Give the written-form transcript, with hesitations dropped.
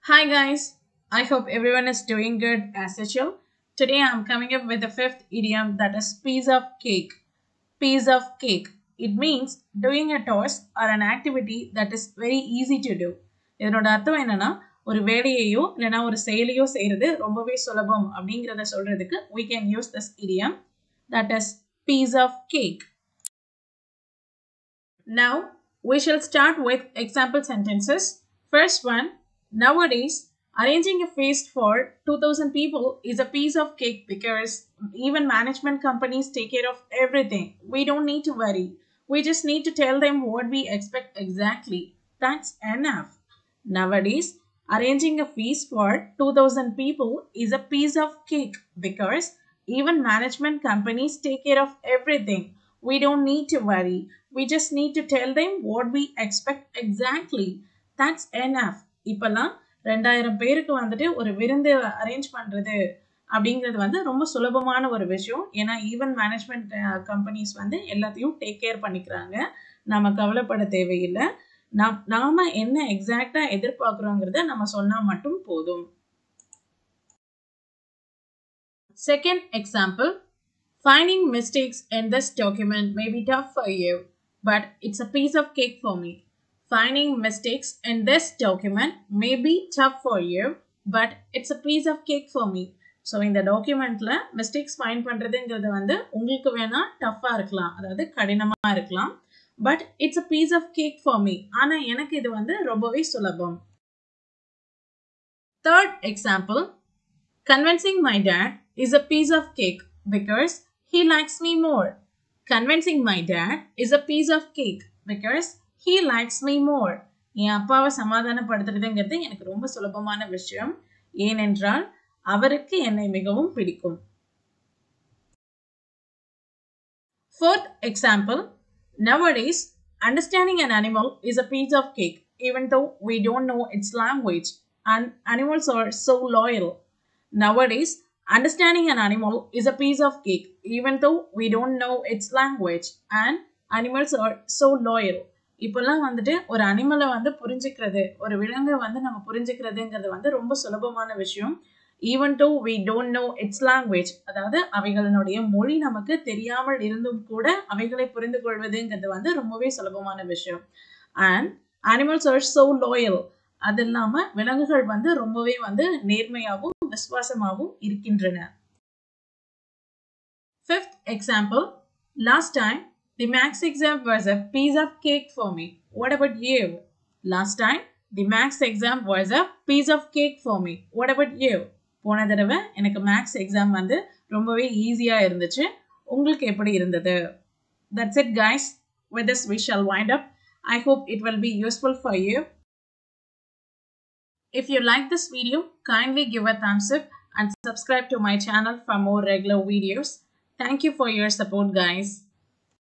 Hi guys, I hope everyone is doing good as usual. Today I'm coming up with the fifth idiom that is piece of cake. Piece of cake. It means doing a task or an activity that is very easy to do. இதனோட அர்த்தம் என்னன்னா ஒரு வேலையையோ இல்லைனா ஒரு செயலையோ செய்யறது ரொம்பவே சுலபம் அப்படிங்கிறத சொல்றதுக்கு we can use this idiom that is piece of cake. Now we shall start with example sentences. First one, nowadays arranging a feast for 2000 people is a piece of cake because even management companies take care of everything. We don't need to worry. We just need to tell them what we expect exactly. That's enough. Nowadays arranging a feast for 2000 people is a piece of cake because even management companies take care of everything. We don't need to worry. We just need to tell them what we expect exactly. That's enough. இப்பெல்லாம் 2000 பேருக்கு வந்துட்டு ஒரு விருந்து arrange பண்றது அப்படிங்கிறது வந்து ரொம்ப சுலபமான ஒரு விஷயம். ஏன்னா ஈவன் மேனேஜ்மெண்ட் கம்பெனிஸ் வந்து எல்லாத்தையும் டேக் கேர் பண்ணிக்கிறாங்க. நம்ம கவலைப்பட தேவையில்லை. நாம என்ன எக்ஸாக்டா எதிர்பார்க்கிறோங்கிறத நம்ம சொன்னா மட்டும் போதும். Second example, finding mistakes in this document may be tough for you, but it's a piece of cake for me. Finding mistakes in this document may be tough for you, but it's a piece of cake for me. So இந்த டாக்குமெண்ட்ல mistakes find பண்றதுங்கிறது வந்து உங்களுக்கு வேணா டஃப்பா இருக்கலாம், அதாவது கடினமா இருக்கலாம். But it's a piece of cake for me. ஆனா எனக்கு இது வந்து ரொம்பவே சுலபம். Third example, convincing my dad is a piece of cake because he likes me more. Convincing my dad is a piece of cake because he likes me more. என் அப்பாவை சமாதானப்படுத்துறதுங்கிறது எனக்கு ரொம்ப சுலபமான விஷயம், ஏனென்றால் அவருக்கு என்னை மிகவும் பிடிக்கும். Fourth example, nowadays understanding an animal is a piece of cake even though we don't know its language, and animals are so loyal. Nowadays understanding an animal is a piece of cake even though we don't know its language, and animals are so loyal. இப்பெல்லாம் வந்துட்டு ஒரு அனிமலை வந்து புரிஞ்சுக்கிறது, ஒரு விலங்கை வந்து நம்ம புரிஞ்சுக்கிறதுங்கிறது வந்து ரொம்ப சுலபமான விஷயம். Even though we don't know its language, அதாவது அவைகளினுடைய மொழி நமக்கு தெரியாமல் இருந்தும் கூட அவைகளை புரிந்து கொள்வதுங்கிறது வந்து ரொம்பவே சுலபமான விஷயம். And animals are so loyal. அது இல்லாம விலங்குகள் வந்து ரொம்பவே வந்து நேர்மையாகவும் விசுவாசமாகவும் இருக்கின்றன. Fifth example, last time the maths exam was a piece of cake for me. What about you? Last time the maths exam was a piece of cake for me. What about you? போன தடவை எனக்கு maths exam வந்து ரொம்பவே ஈஸியா இருந்துச்சு. உங்களுக்கு எப்படி இருந்தது? That's it guys. With this we shall wind up. I hope it will be useful for you. If you like this video, kindly give a thumbs up and subscribe to my channel for more regular videos. Thank you for your support guys.